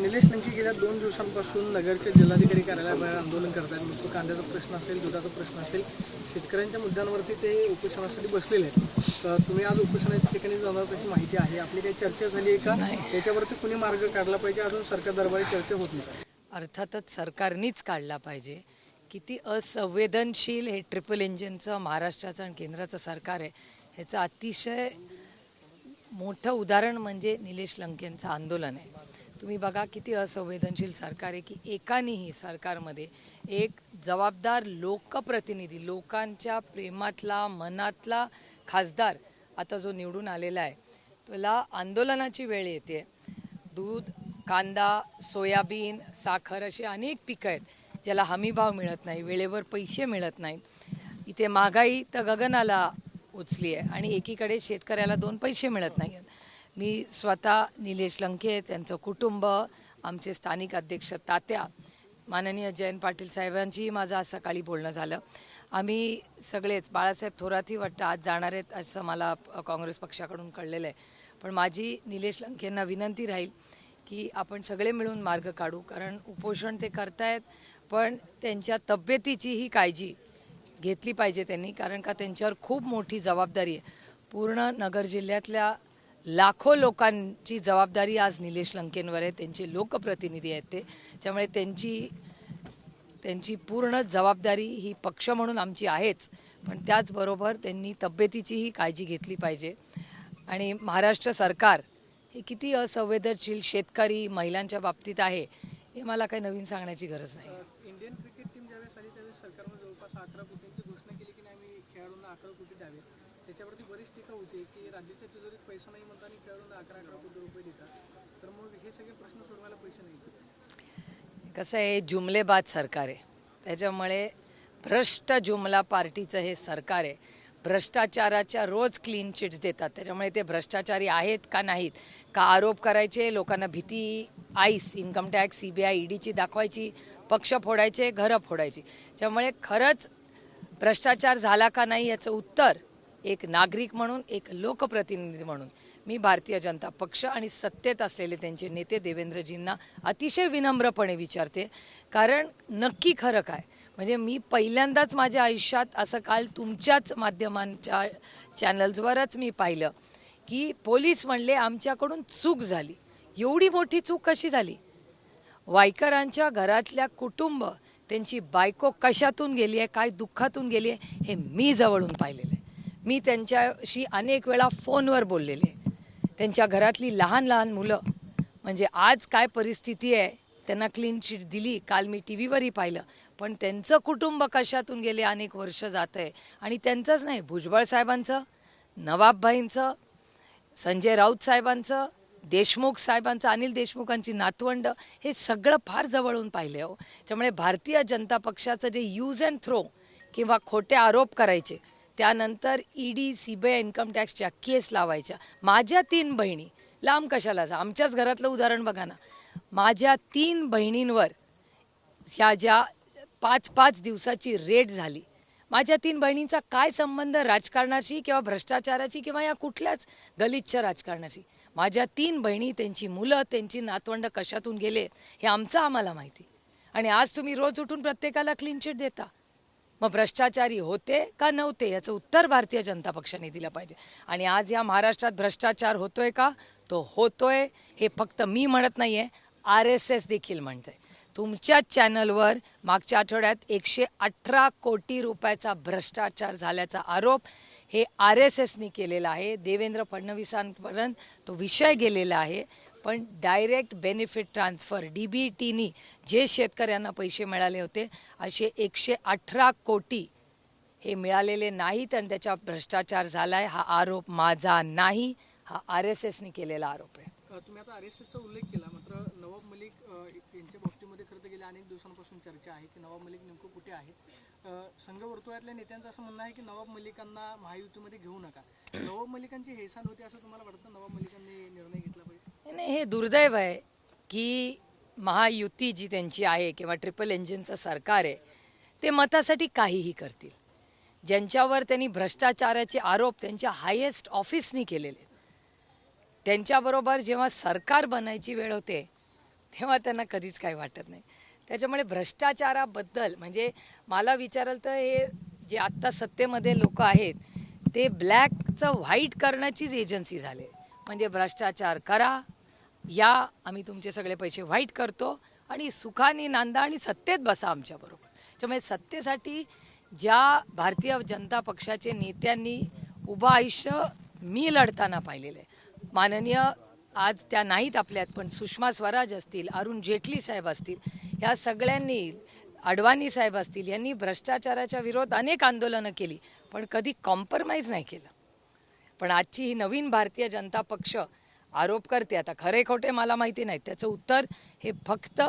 निलेश लंके गेल्या 2 दिवसांपासून नगरच्या जिल्हाधिकारी कार्यालयाबाहेर आंदोलन करतात। मग तो कांद्याचा प्रश्न असेल, दुधाचा प्रश्न असेल, शेतकऱ्यांच्या मुद्द्यांवरती ते उपोषणासाठी बसलेले आहेत। तर तुम्ही आज उपोषणाच्या ठिकाणी जाणार तशी माहिती आहे, आपली काही चर्चा झाली आहे का? त्याच्यावरती कुणी मार्ग काढला पाहिजे? अजून सरकार दरबारी चर्चा होत नाही। अर्थातच सरकारनीच काढला पाहिजे। किती असंवेदनशील हे ट्रिपल इंजिनचं महाराष्ट्राचं आणि केंद्राचं सरकार आहे, ह्याचं अतिशय मोठं उदाहरण म्हणजे निलेश लंकेंचं आंदोलन आहे। तुम्ही बघा किती असंवेदनशील सरकार आहे की एकानेही सरकारमध्ये एक जबाबदार लोकप्रतिनिधी, लोकांच्या प्रेमातला मनातला खासदार आता जो निवडून आलेला आहे, त्याला आंदोलनाची वेळ येते। दूध, कांदा, सोयाबीन, साखर अशी अनेक पिकं आहेत ज्याला हमीभाव मिळत नाही, वेळेवर पैसे मिळत नाहीत। इथे महागाई तर गगनाला उचली आहे आणि एकीकडे शेतकऱ्याला 2 पैसे मिळत नाहीत। मी स्वतः निलेश लंके, त्यांचं कुटुंब, आमचे स्थानिक अध्यक्ष तात्या, माननीय जयंत पाटील साहेबांची माझं आज सकाळी बोलणं झालं। आम्ही सगळेच, बाळासाहेब थोरातही वाटतं आज जाणार आहेत असं मला काँग्रेस पक्षाकडून कळलेलं आहे। पण माझी निलेश लंकेंना विनंती राहील की आपण सगळे मिळून मार्ग काढू, कारण उपोषण ते करतायत पण त्यांच्या तब्येतीचीही काळजी घेतली पाहिजे त्यांनी, कारण का त्यांच्यावर खूप मोठी जबाबदारी आहे। पूर्ण नगर जिल्ह्यातल्या लाखो लोकांची जबाबदारी आज निलेश लंकेंवर आहे, त्यांचे लोकप्रतिनिधी आहेत ते, त्यामुळे त्यांची पूर्ण जबाबदारी ही पक्ष म्हणून आमची आहेच, पण त्याचबरोबर त्यांनी तब्येतीचीही काळजी घेतली पाहिजे। आणि महाराष्ट्र सरकार हे किती असंवेदनशील शेतकरी महिलांच्या बाबतीत आहे हे मला काही नवीन सांगण्याची गरज नाही। इंडियन क्रिकेट टीम ज्यावेळेस आली त्यावेळेस सरकारने जवळपास 11 कोटींची घोषणा केली की आम्ही खेळाडूंना 11 कोटी द्यावे। त्याच्यावरती बरीच टीका होती की राज्याच्या तिजोरीत पैसा नाही म्हणता आणि खेळाडूंना 11 कोटी रुपये देतात, तर मग हे सगळे प्रश्न सोडवायला पैसे नाही। कसं आहे, जुमलेबाज सरकार आहे, त्याच्यामुळे भ्रष्ट जुमला पार्टीचं हे सरकार आहे। भ्रष्टाचाराच्या रोज क्लीन चिट्स देतात, त्याच्यामुळे ते भ्रष्टाचारी आहेत का नाहीत का आरोप करायचे, लोकांना भीती, आईस, इन्कम टॅक्स, CBI, EDची दाखवायची, पक्ष फोडायचे, घरं फोडायची। त्यामुळे खरंच भ्रष्टाचार झाला का नाही याचं उत्तर एक नागरिक म्हणून, एक लोकप्रतिनिधी म्हणून मी भारतीय जनता पक्ष आणि सत्तेत असलेले त्यांचे नेते देवेंद्रजींना अतिशय विनम्रपणे विचारते, कारण नक्की खरं काय, म्हणजे मी पहिल्यांदाच माझ्या आयुष्यात असं काल तुमच्याच माध्यमांच्या चॅनल्सवरच मी पाहिलं की पोलीस म्हणले आमच्याकडून चूक झाली। एवढी मोठी चूक कशी झाली? वायकरांच्या घरातल्या कुटुंब, त्यांची बायको कशातून गेली आहे, काय दुःखातून गेली आहे हे मी जवळून पाहिलेलं आहे। मी त्यांच्याशी अनेक वेळा फोनवर बोललेले, त्यांच्या घरातली लहान लहान मुलं, म्हणजे आज काय परिस्थिती आहे, त्यांना क्लीन चिट दिली, काल मी TV वरही पाहिलं, पण त्यांचं कुटुंब कशातून गेले अनेक वर्ष जात आहे। आणि त्यांचंच नाही, भुजबळ साहेबांचं, नवाबभाईंचं, संजय राऊत साहेबांचं, देशमुख साहेबांचं, अनिल देशमुखांची नातवंड, हे सगळं फार जवळून पाहिले हो। त्यामुळे भारतीय जनता पक्षाचं जे यूज अँड थ्रो किंवा खोटे आरोप करायचे, त्यानंतर ED, CBI, इन्कम टॅक्सच्या केस लावायच्या, माझ्या 3 बहिणी लांब कशाला जा, आमच्याच घरातलं उदाहरण बघा ना, माझ्या 3 बहिणींवर ह्या ज्या 5-5 दिवसाची रेड झाली, माझ्या 3 बहिणींचा काय संबंध राजकारणाशी किंवा भ्रष्टाचाराची किंवा या कुठल्याच गलिच्छ राजकारणाशी? माझ्या 3 बहिणी, त्यांची मुलं, त्यांची नातवंड कशातून गेले हे आम्हाला माहिती। आणि आज तुम्ही रोज उठून प्रत्येकाला क्लीन चिट देता, मग भ्रष्टाचारी होते का नव्हते याचं उत्तर भारतीय जनता पक्षाने दिलं पाहिजे। आणि आज या महाराष्ट्रात भ्रष्टाचार होतोय का? तो होतोय, हे फक्त मी म्हणत नाहीये, RSS देखील म्हणते। तुमच्याच चॅनलवर मागच्या आठवड्यात 118 कोटी रुपयाचा भ्रष्टाचार झाल्याचा आरोप हे RSSनी केलेला आहे। देवेंद्र फडणवीसांपर्यंत तो विषय गेलेला आहे, पण डायरेक्ट बेनिफिट ट्रान्सफर DBTनी जे शेतकऱ्यांना पैसे मिळाले होते असे 118 कोटी हे मिळालेले नाहीत आणि त्याच्या भ्रष्टाचार झालाय। हा आरोप माझा नाही, हा RSSनी केलेला आरोप आहे। तुम्ही आता RSSचा उल्लेख केला, मात्र नवाब मलिक यांच्या बाबतीमध्ये खरं तर गेल्या अनेक दिवसांपासून चर्चा आहे की नवाब मलिक नेमकं कुठे आहेत। संघ वर्तुळातल्या नेत्यांचं असं म्हणणं आहे की नवाब मलिकांना महायुतीमध्ये घेऊ नका। नवाब मलिकांची हेळसांड होती असं तुम्हाला वाटतं? नवाब मलिकांनी निर्णय घेतला पाहिजे? नाही, हे दुर्दैव आहे की महायुती जी त्यांची आहे किंवा ट्रिपल इंजिनचं सरकार आहे, ते मतासाठी काहीही करतील। ज्यांच्यावर त्यांनी भ्रष्टाचाराचे आरोप त्यांच्या हायेस्ट ऑफिसनी केलेले, त्यांच्याबरोबर जेव्हा सरकार बनायची वेळ होते, तेव्हा त्यांना कधीच काही वाटत नाही. त्याच्यामुळे भ्रष्टाचाराबद्दल म्हणजे मला विचाराल तर हे जे आत्ता सत्तेमध्ये लोक आहेत ते ब्लॅकचं व्हाईट करण्याचीच एजन्सी झाले. म्हणजे भ्रष्टाचार करा, या आम्ही तुमचे सगळे पैसे व्हाईट करतो आणि सुखाने नांदा आणि सत्तेत बसा आमच्याबरोबर. त्यामुळे सत्तेसाठी ज्या भारतीय जनता पक्षाचे नेत्यांनी उभं आयुष्य मी लढताना पाहिलेलं आहे. माननीय आज त्या नाहीत आपल्यात, पण सुषमा स्वराज असतील, अरुण जेटली साहेब असतील, ह्या सगळ्यांनी, अडवाणी साहेब असतील, यांनी भ्रष्टाचाराच्या विरोध अनेक आंदोलनं केली पण कधी कॉम्प्रोमाइज नाही केलं. पण आजची ही नवीन भारतीय जनता पक्ष आरोप करते, आता खरे खोटे मला माहिती नाही, त्याचं उत्तर हे फक्त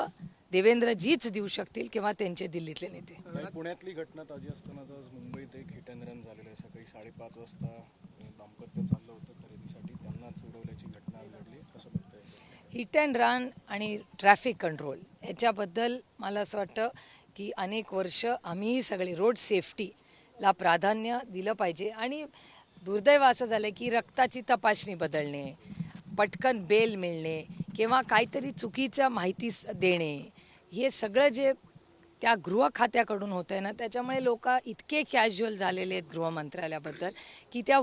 देवेंद्रजीच देऊ शकतील किंवा त्यांचे दिल्लीतले नेते. पुण्यातली घटना ताजी असतानाच आज मुंबईत एक हिट अँड रन झालेलं आहे. सकाळी 5:30 वाजता दाम्पत्य चाललं होतं खरेदीसाठी, त्यांनाच उडवल्याची घटना आज घडली. कसं बघताय? हिट अँड रन आणि ट्रॅफिक कंट्रोल याच्याबद्दल मला असं वाटतं की अनेक वर्ष आम्ही सगळे रोड सेफ्टीला प्राधान्य दिलं पाहिजे. आणि दुर्दैव असं झालं की रक्ताची तपासणी बदलणे, पटकन बेल मिळणे किंवा काहीतरी चुकीच्या माहिती देणे, हे सगळं जे त्या गृह खात्याकडून होतं आहे ना, त्याच्यामुळे लोक इतके कॅज्युअल झालेले आहेत गृहमंत्रालयाबद्दल की त्या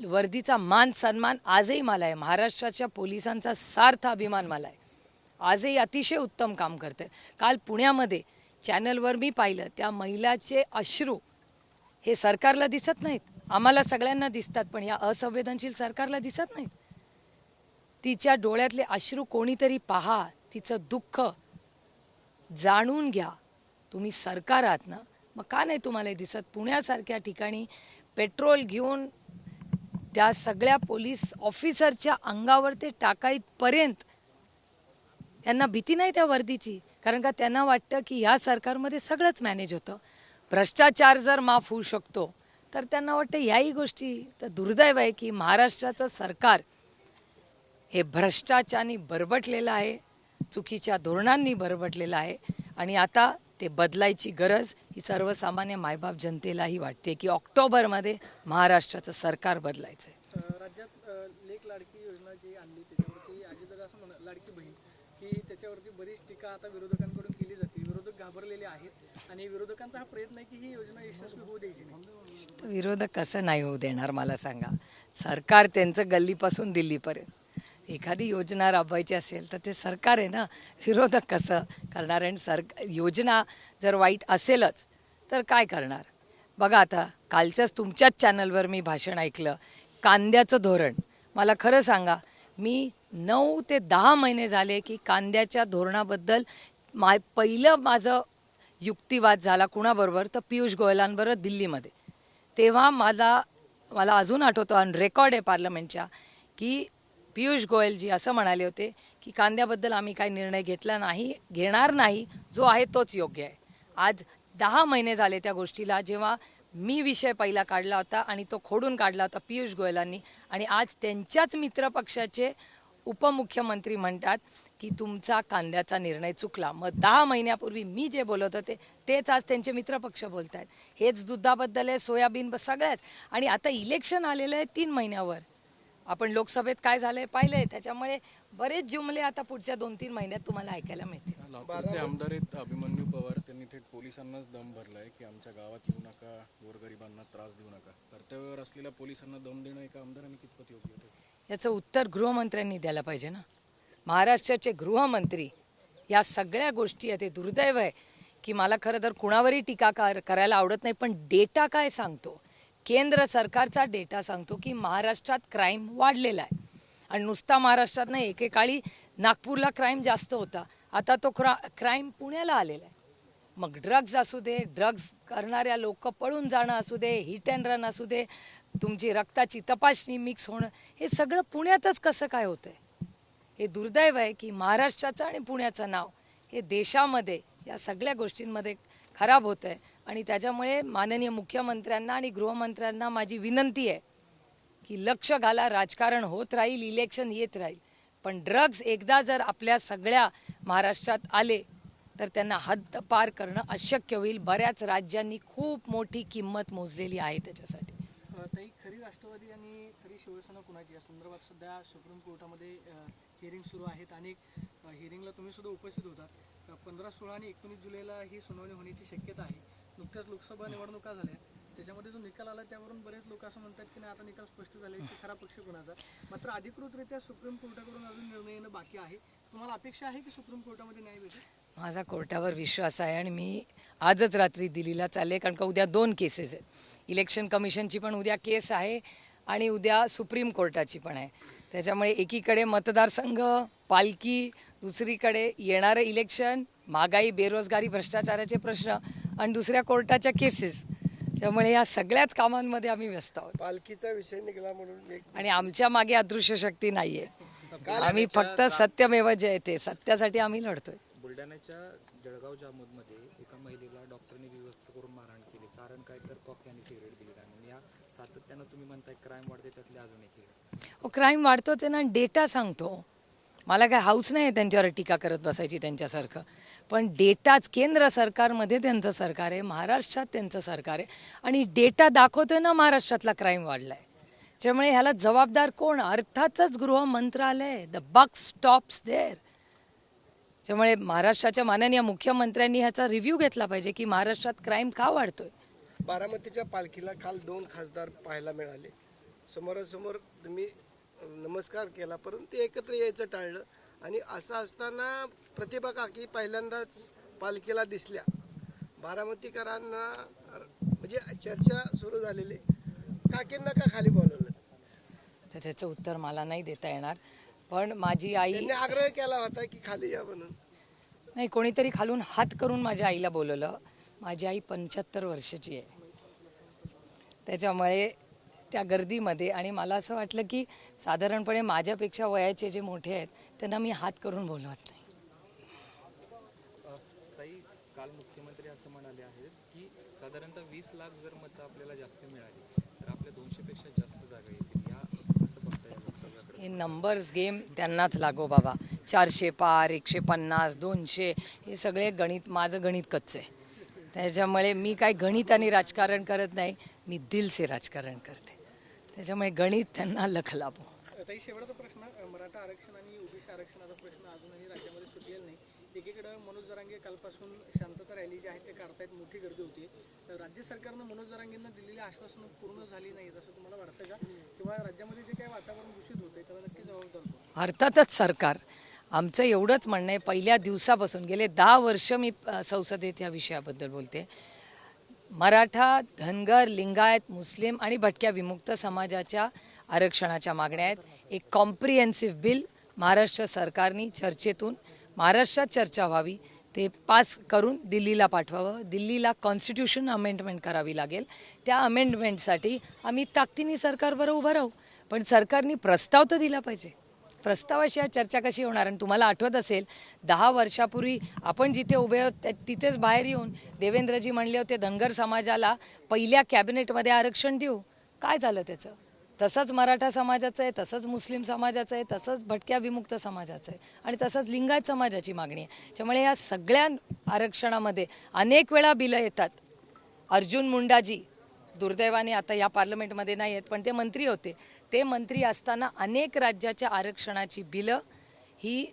वर्दीचा मान सन्मान आजही मला आहे. महाराष्ट्राच्या पोलिसांचा सार्थ अभिमान मला आहे. आजही अतिशय उत्तम काम करतात. काल पुण्यामध्ये चॅनलवर मी पाहिलं, त्या महिलाचे अश्रू हे सरकारला दिसत नाहीत, आम्हाला सगळ्यांना दिसतात, पण या असंवेदनशील सरकारला दिसत नाहीत. तिच्या डोळ्यातले अश्रू कोणीतरी पहा, तिचं दुःख जाणून घ्या. तुम्ही सरकार आहात ना, मग का नाही तुम्हाला दिसत? पुण्यासारख्या ठिकाणी पेट्रोल घेऊन त्या सगळ्या पोलीस ऑफिसरच्या अंगावर ते टाकाईपर्यंत यांना भीती नाही त्या वर्दीची, कारण का त्यांना वाटतं की ह्या सरकारमध्ये सगळंच मॅनेज होतं. भ्रष्टाचार जर माफ होऊ शकतो तर त्यांना वाटतं याही गोष्टी. तर दुर्दैव आहे की महाराष्ट्राचं सरकार हे भ्रष्टाचाराने बरबटलेलं आहे, चुकीच्या धोरणांनी बरबटलेलं आहे आणि आता ते बदलायची गरज ही सर्वसामान्य मायबाप जनतेलाही वाटते की ऑक्टोबरमध्ये महाराष्ट्राचं सरकार बदलायचं आहे. राज्यात लेक लाडकी योजना जी आणली त्याच्यावरती अजितदादा असं म्हणा, लाडकी बहीण, की त्याच्यावरती बरीच टीका आता विरोधकांकडून केली जाते. विरोधक घाबरलेले आहेत आणि विरोधकांचा हा प्रयत्न आहे की ही योजना यशस्वी होऊ द्यायची नाही. तर विरोधक कसं नाही होऊ देणार मला सांगा? सरकार त्यांचं गल्लीपासून दिल्लीपर्यंत एखादी योजना राबवायची असेल तर ते सरकार आहे ना, विरोधक कसं करणार? आणि योजना जर वाईट असेलच तर काय करणार? बघा आता कालच्याच तुमच्याच चॅनलवर मी भाषण ऐकलं कांद्याचं धोरण. मला खरं सांगा, मी 9 ते 10 महिने झाले की कांद्याच्या धोरणाबद्दल पहिलं माझं युक्तिवाद झाला कुणाबरोबर? तर पियुष गोयलांबरोबर दिल्लीमध्ये. तेव्हा मला अजून आठवतं, ऑन रेकॉर्ड आहे पार्लमेंटच्या, की पियुष गोयलजी असं म्हणाले होते की कांद्याबद्दल आम्ही काही निर्णय घेणार नाही, जो आहे तोच योग्य आहे. आज 10 महिने झाले त्या गोष्टीला, जेव्हा मी विषय पहिला काढला होता आणि तो खोडून काढला होता पियुष गोयलांनी, आणि आज त्यांच्याच मित्रपक्षाचे उपमुख्यमंत्री म्हणतात की तुमचा कांद्याचा निर्णय चुकला. मग 10 महिन्यापूर्वी मी जे बोलत होते तेच आज त्यांचे मित्रपक्ष बोलत आहेत. हेच दुधाबद्दल आहे, सोयाबीन, सगळ्याच. आणि आता इलेक्शन आलेलं आहे 3 महिन्यावर. आपण लोकसभेत काय झालंय पाहिलंय, त्याच्यामुळे बरेच जुमले आता पुढच्या 2-3 महिन्यात तुम्हाला ऐकायला मिळतील. लातूरचे आमदार आहेत अभिमन्यू पवार, त्यांनी थेट पोलिसांनाच दम भरलाय की आमच्या गावात येऊ नका, गोरगरिबांना त्रास देऊ नका. कर्तव्यावर असलेल्या पोलिसांना दम देणं एका आमदारांनी कितपत योग्य होतं? याचं उत्तर गृहमंत्र्यांनी द्यायला पाहिजे ना. महाराष्ट्राचे गृहमंत्री या सगळ्या गोष्टी आहेत. ते दुर्दैव आहे की मला खरं तर कुणावरही टीका करायला आवडत नाही, पण डेटा काय सांगतो? केंद्र सरकारचा डेटा सांगतो की महाराष्ट्रात क्राईम वाढलेला आहे. आणि नुसता महाराष्ट्रात नाही, एकेकाळी नागपूरला क्राईम जास्त होता, आता तो क्राईम पुण्याला आलेला आहे. मग ड्रग्ज असू दे, ड्रग्ज करणाऱ्या लोक पळून जाणं असू दे, हिट अँड रन असू दे, तुमची रक्ताची तपासणी मिक्स होणं, हे सगळं पुण्यातच कसं काय होतं आहे? हे दुर्दैव आहे की महाराष्ट्राचं आणि पुण्याचं नाव हे देशामध्ये या सगळ्या गोष्टींमध्ये खराब होतं आहे. आणि त्याच्यामुळे माननीय मुख्यमंत्र्यांना आणि गृहमंत्र्यांना माझी विनंती आहे की लक्ष घाला. राजकारण होत राहील, इलेक्शन येत राहील, पण ड्रग्ज एकदा जर आपल्या सगळ्या महाराष्ट्रात आले तर त्यांना हद्द पार करणं अशक्य होईल. बऱ्याच राज्यांनी खूप मोठी किंमत मोजलेली आहे त्याच्यासाठी. ताई, खरी राष्ट्रवादी आणि खरी शिवसेना कुणाची या संदर्भात सध्या सुप्रीम कोर्टामध्ये हिअरिंग सुरू आहेत. आणि हिअरिंगला तुम्ही सुद्धा उपस्थित होता. 15, 16 आणि 19 जुलैला ही सुनावणी होण्याची शक्यता आहे. नुकत्याच लोकसभा निवडणुका झाल्या, त्याच्यामध्ये जो निकाल आला त्यावरून बरेच लोक असं म्हणतात की नाही, आता निकाल स्पष्ट झाले की खरा पक्ष कोणाचा. मात्र अधिकृतरित्या सुप्रीम कोर्टाकडून अजून निर्णय येणं बाकी आहे. तुम्हाला अपेक्षा आहे की सुप्रीम कोर्टामध्ये न्याय भेटेल? माझा कोर्टावर विश्वास आहे आणि मी आजच रात्री दिल्लीला चालले, कारण का उद्या 2 केसेस आहेत. इलेक्शन कमिशनची पण उद्या केस आहे आणि उद्या सुप्रीम कोर्टाची पण आहे. त्याच्यामुळे एकीकडे मतदारसंघ, पालखी, दुसरीकडे येणारं इलेक्शन, महागाई, बेरोजगारी, भ्रष्टाचाराचे प्रश्न आणि दुसऱ्या कोर्टाच्या केसेस. त्यामुळे या सगळ्याच कामांमध्ये आम्ही व्यस्त आहोत. पालखीचा विषय निघाला म्हणून आणि आमच्या मागे अदृश्य शक्ती नाहीये. आम्ही फक्त सत्यमेव जयते, सत्यासाठी आम्ही लढतोय. बुलढाण्याच्या जळगाव जामोदमध्ये एका महिलेला डॉक्टरने व्यवस्था करून मारहाण केली. कारण काय तर कॉफी आणि सिगरेट दिली नाही म्हणून. या सातत्यानं तुम्ही म्हणताय क्राईम वाढते, त्यातले अजून एक क्राईम वाढतो ते ना, डेटा सांगतो. मला काय हाऊस नाही त्यांच्यावर टीका करत बसायची त्यांच्यासारखं, पण डेटाच केंद्र सरकारमध्ये त्यांचं सरकार आहे, महाराष्ट्रात त्यांचं सरकार आहे आणि डेटा दाखवतोय ना महाराष्ट्रातला क्राईम वाढलाय. त्यामुळे ह्याला जबाबदार कोण? अर्थातच गृह मंत्रालय. The buck stops there. त्यामुळे महाराष्ट्राच्या माननीय मुख्यमंत्र्यांनी ह्याचा रिव्ह्यू घेतला पाहिजे की महाराष्ट्रात क्राईम का वाढतोय. बारामतीच्या पालखीला काल 2 खासदार पाहायला मिळाले. समोरासमोर तुम्ही नमस्कार केला, परंतु एकत्र यायचं टाळलं. आणि असं असताना प्रतिभा काकी पहिल्यांदाच पालखीला दिसल्या. बारामतीकरांना म्हणजे चर्चा सुरू झालेली, काकींना का खाली बोलवलं? तर त्याचं उत्तर मला नाही देता येणार. पण माझी आई, त्यांनी आग्रह केला होता की खाली या म्हणून. नाही, कोणीतरी खालून हात करून माझ्या आईला बोलवलं. माझी आई 75 वर्षाची आहे. त्याच्यामुळे त्या गर्दीमध्ये आणि मला असं वाटलं की साधारणपणे माझ्यापेक्षा वयाचे जे मोठे आहेत त्यांना मी हात करून बोलवत नाही. ताई, काल मुख्यमंत्री असं म्हणाले आहेत की साधारणतः 20 लाख जर मतं आपल्याला जास्त मिळाली तर आपल्या 200 पेक्षा जास्त जागा येतील. या कसं बघताय वक्तव्याकडे? हे नंबर्स गेम त्यांनाच लागो बाबा. 400 पार, 150, 200 हे सगळे गणित, माझं गणित कच्चं आहे. त्याच्यामुळे मी काय गणित आणि राजकारण करत नाही, मी दिल से राजकारण करते. त्याच्यामुळे गणित त्यांना लख लाभो. ताई, शेवटचा प्रश्न, मराठा आरक्षण आणि ओबीसी आरक्षणाचा प्रश्न अजूनही राज्यामध्ये सुटलेला नाही. एकीकडे मनोज जरांगे कालपासून शांतता रॅली जी आहे ते काढतायत, मोठी गर्दी होती. राज्य सरकारनं मनोज जरांगेंना दिलेली आश्वासनं पूर्ण झाली नाहीत असं तुम्हाला वाटतं का? किंवा राज्यामध्ये जे काही वातावरण दूषित होतंय त्याला नक्की जबाबदार कोण? अर्थातच सरकार. आमचं एवढंच म्हणणं आहे, पहिल्या दिवसापासून गेले 10 वर्ष मी संसदेत या विषयाबद्दल बोलते. मराठा, धनगर, लिंगायत, मुस्लिम आणि भटक्या विमुक्त समाजाच्या आरक्षणाच्या मागण्या आहेत. एक कॉम्प्रिहेन्सिव्ह बिल महाराष्ट्र सरकारने चर्चेतून, महाराष्ट्रात चर्चा व्हावी, ते पास करून दिल्लीला पाठवावं. दिल्लीला कॉन्स्टिट्यूशन अमेंडमेंट करावी लागेल. त्या अमेंडमेंटसाठी आम्ही ताकदीने सरकारबरोबर उभं राहू, पण सरकारने प्रस्ताव तर दिला पाहिजे. प्रस्तावाशिवाय चर्चा कशी होणार? आणि तुम्हाला आठवत असेल 10 वर्षापूर्वी आपण जिथे उभे आहोत तिथेच बाहेर येऊन देवेंद्रजी म्हणले होते धनगर समाजाला पहिल्या कॅबिनेटमध्ये आरक्षण देऊ. काय झालं त्याचं? तसंच मराठा समाजाचं आहे, तसंच मुस्लिम समाजाचं आहे, तसंच भटक्या विमुक्त समाजाचं आहे आणि तसंच लिंगायत समाजाची मागणी आहे. त्यामुळे या सगळ्या आरक्षणामध्ये अनेक वेळा बिलं येतात. अर्जुन मुंडाजी दुर्दैवाने आता या पार्लमेंटमध्ये नाही आहेत, पण ते मंत्री होते. ते मंत्री असताना अनेक राज्याच्या आरक्षणाची बिलं ही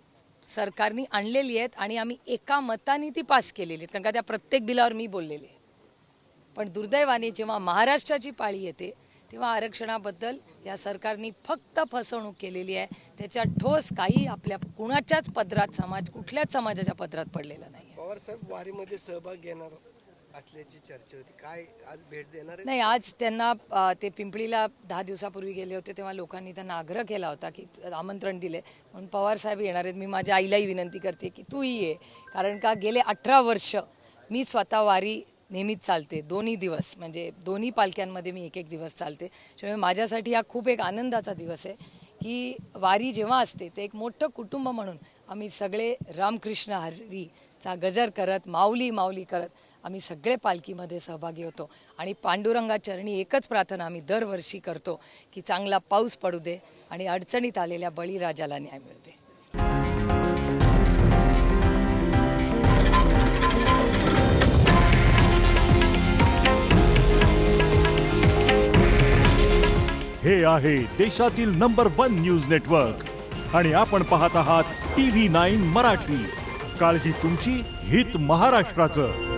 सरकारने आणलेली आहेत आणि आम्ही एका मताने ती पास केलेली आहेत, कारण का त्या प्रत्येक बिलावर मी बोललेले आहे. पण दुर्दैवाने जेव्हा महाराष्ट्राची पाळी येते तेव्हा आरक्षणाबद्दल या सरकारने फक्त फसवणूक केलेली आहे. त्याच्या ठोस काही आपल्या कुणाच्याच पदरात, कुठल्याच समाजाच्या पदरात पडलेला नाही. पवार साहेब वारीमध्ये सहभाग घेणार असल्याची चर्चा होती. काय आज भेट देणार आहे? नाही, आज त्यांना ते पिंपळीला 10 दिवसापूर्वी गेले होते तेव्हा लोकांनी त्यांना आग्रह केला होता की आमंत्रण दिले म्हणून पवार साहेब येणार आहेत. मी माझ्या आईलाही विनंती करते की तूही ये, कारण का गेले 18 वर्ष मी स्वतः वारी नेहमीच चालते. 2 दिवस म्हणजे 2 पालख्यांमध्ये मी 1 दिवस चालते. त्यामुळे माझ्यासाठी हा खूप एक आनंदाचा दिवस आहे की वारी जेव्हा असते ते एक मोठं कुटुंब म्हणून आम्ही सगळे रामकृष्ण हरीचा गजर करत, माऊली माऊली करत आम्ही सगळे पालखीमध्ये सहभागी होतो. आणि पांडुरंगाचरणी एकच प्रार्थना आम्ही दरवर्षी करतो की चांगला पाऊस पडू दे आणि अडचणीत आलेल्या बळीराजाला न्याय मिळू दे. आहे देशातील नंबर 1 न्यूज नेटवर्क आणि आपण पाहत आहात TV9 मराठी. काळजी तुमची, हित महाराष्ट्राचं.